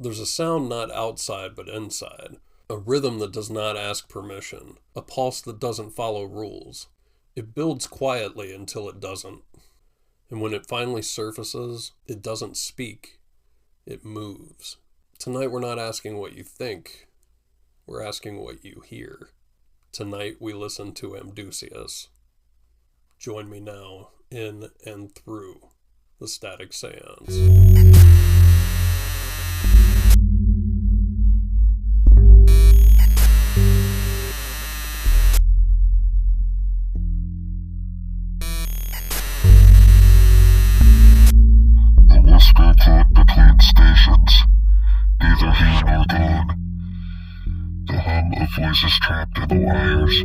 There's a sound not outside but inside, a rhythm that does not ask permission, a pulse that doesn't follow rules. It builds quietly until it doesn't. And when it finally surfaces, it doesn't speak, it moves. Tonight we're not asking what you think, we're asking what you hear. Tonight we listen to Amdusias. Join me now in and through the Static Seance. Between stations, neither here nor gone. The hum of voices trapped in the wires,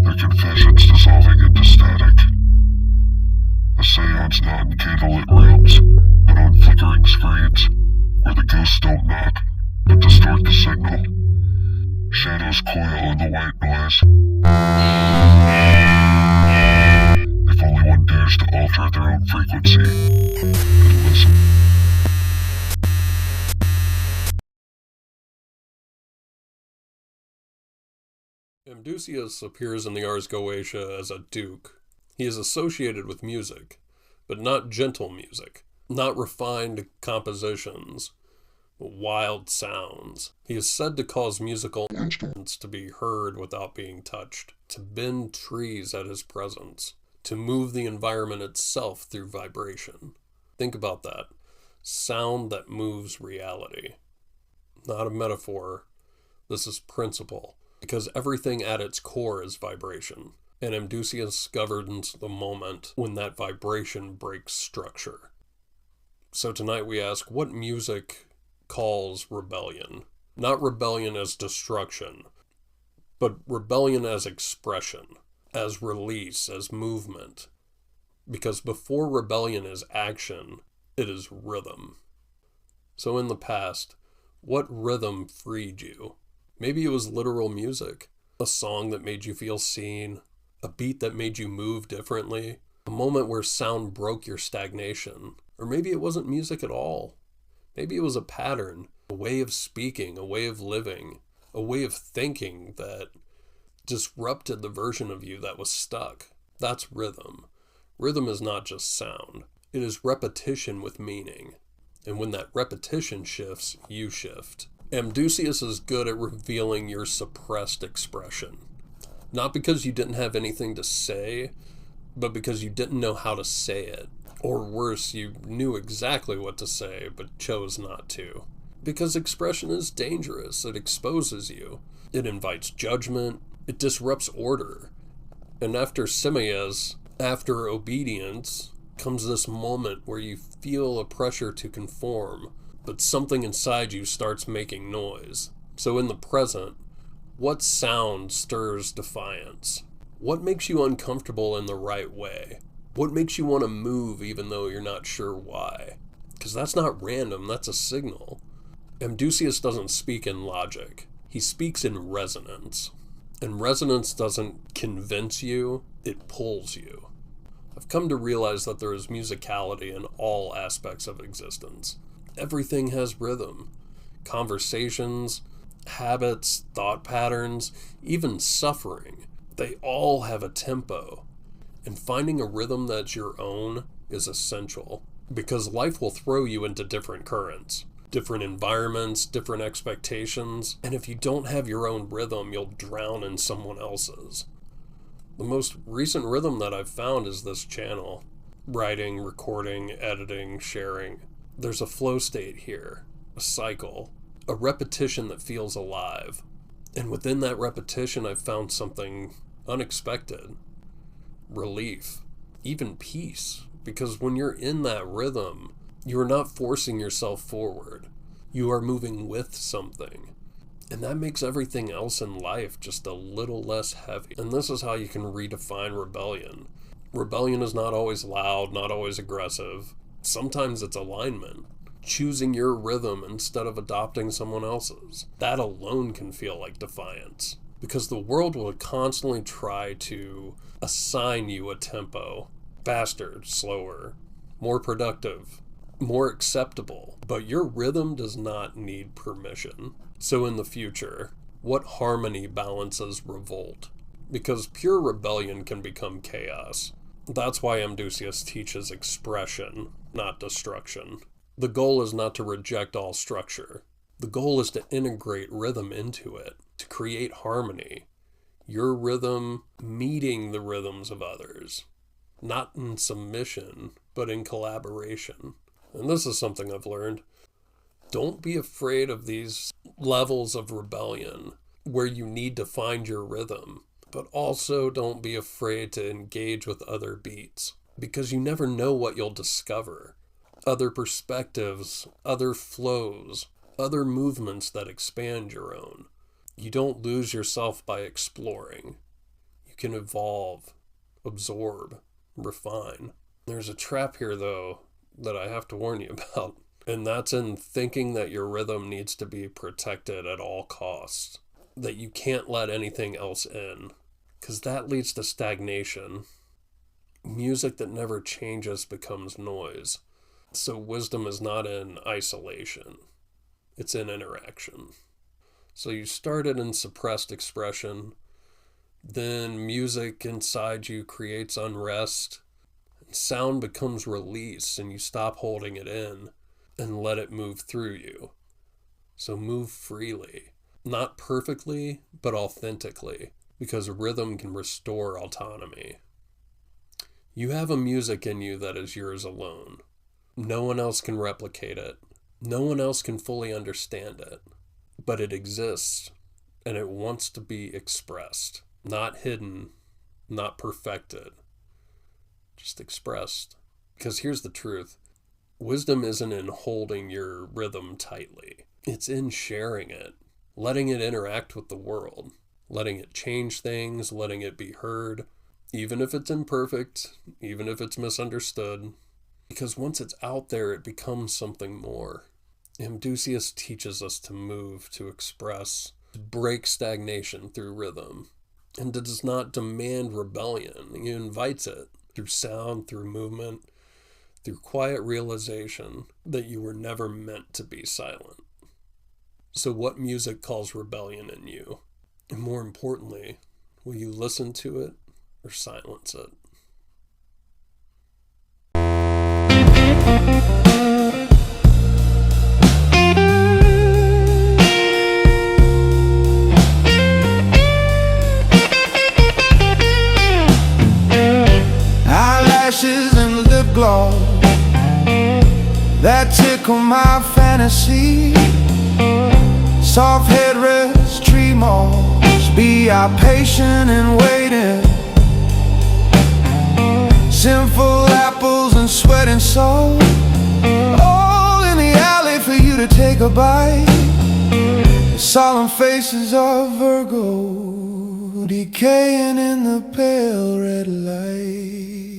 their confessions dissolving into static. A seance not in candlelit rooms, but on flickering screens, where the ghosts don't knock, but distort the signal. Shadows coil in the white noise. If only one dares to alter their own frequency and listen. Amdusias appears in the Ars Goetia as a duke. He is associated with music, but not gentle music, not refined compositions, but wild sounds. He is said to cause musical instruments to be heard without being touched, to bend trees at his presence, to move the environment itself through vibration. Think about that. Sound that moves reality. Not a metaphor. This is principle. Because everything at its core is vibration, and Amdusias governs the moment when that vibration breaks structure. So tonight we ask, what music calls rebellion? Not rebellion as destruction, but rebellion as expression, as release, as movement. Because before rebellion is action, it is rhythm. So in the past, what rhythm freed you? Maybe it was literal music, a song that made you feel seen, a beat that made you move differently, a moment where sound broke your stagnation. Or maybe it wasn't music at all. Maybe it was a pattern, a way of speaking, a way of living, a way of thinking that disrupted the version of you that was stuck. That's rhythm. Rhythm is not just sound. It is repetition with meaning. And when that repetition shifts, you shift. Amdusias is good at revealing your suppressed expression. Not because you didn't have anything to say, but because you didn't know how to say it. Or worse, you knew exactly what to say, but chose not to. Because expression is dangerous. It exposes you. It invites judgment. It disrupts order. And after Simias, after obedience, comes this moment where you feel a pressure to conform, but something inside you starts making noise. So in the present, what sound stirs defiance? What makes you uncomfortable in the right way? What makes you want to move even though you're not sure why? Because that's not random, that's a signal. Amdusias doesn't speak in logic. He speaks in resonance. And resonance doesn't convince you, it pulls you. I've come to realize that there is musicality in all aspects of existence. Everything has rhythm. Conversations, habits, thought patterns, even suffering. They all have a tempo. And finding a rhythm that's your own is essential. Because life will throw you into different currents, different environments, different expectations. And if you don't have your own rhythm, you'll drown in someone else's. The most recent rhythm that I've found is this channel. Writing, recording, editing, sharing. There's a flow state here, a cycle, a repetition that feels alive. And within that repetition, I've found something unexpected. Relief, even peace. Because when you're in that rhythm, you are not forcing yourself forward. You are moving with something. And that makes everything else in life just a little less heavy. And this is how you can redefine rebellion. Rebellion is not always loud, not always aggressive. Sometimes it's alignment. Choosing your rhythm instead of adopting someone else's. That alone can feel like defiance. Because the world will constantly try to assign you a tempo. Faster, slower, more productive, more acceptable, but your rhythm does not need permission. So in the future, what harmony balances revolt? Because pure rebellion can become chaos. That's why Amdusias teaches expression, not destruction. The goal is not to reject all structure. The goal is to integrate rhythm into it, to create harmony. Your rhythm meeting the rhythms of others. Not in submission, but in collaboration. And this is something I've learned. Don't be afraid of these levels of rebellion where you need to find your rhythm. But also don't be afraid to engage with other beats, because you never know what you'll discover. Other perspectives, other flows, other movements that expand your own. You don't lose yourself by exploring. You can evolve, absorb, refine. There's a trap here, though, that I have to warn you about, and that's in thinking that your rhythm needs to be protected at all costs, that you can't let anything else in. Because that leads to stagnation. Music that never changes becomes noise. So wisdom is not in isolation. It's in interaction. So you started in suppressed expression. Then music inside you creates unrest. And sound becomes release and you stop holding it in and let it move through you. So move freely. Not perfectly, but authentically. Because rhythm can restore autonomy. You have a music in you that is yours alone. No one else can replicate it. No one else can fully understand it. But it exists, and it wants to be expressed. Not hidden, not perfected. Just expressed. Because here's the truth. Wisdom isn't in holding your rhythm tightly. It's in sharing it. Letting it interact with the world. Letting it change things, letting it be heard, even if it's imperfect, even if it's misunderstood. Because once it's out there, it becomes something more. Amdusias teaches us to move, to express, to break stagnation through rhythm. And it does not demand rebellion. He invites it through sound, through movement, through quiet realization that you were never meant to be silent. So what music calls rebellion in you? And more importantly, will you listen to it or silence it? Eyelashes and lip gloss that tickle my fantasy. Soft headrest, tree moss. Be our patient and waiting. Sinful apples and sweating soul, all in the alley for you to take a bite. The solemn faces of Virgo decaying in the pale red light.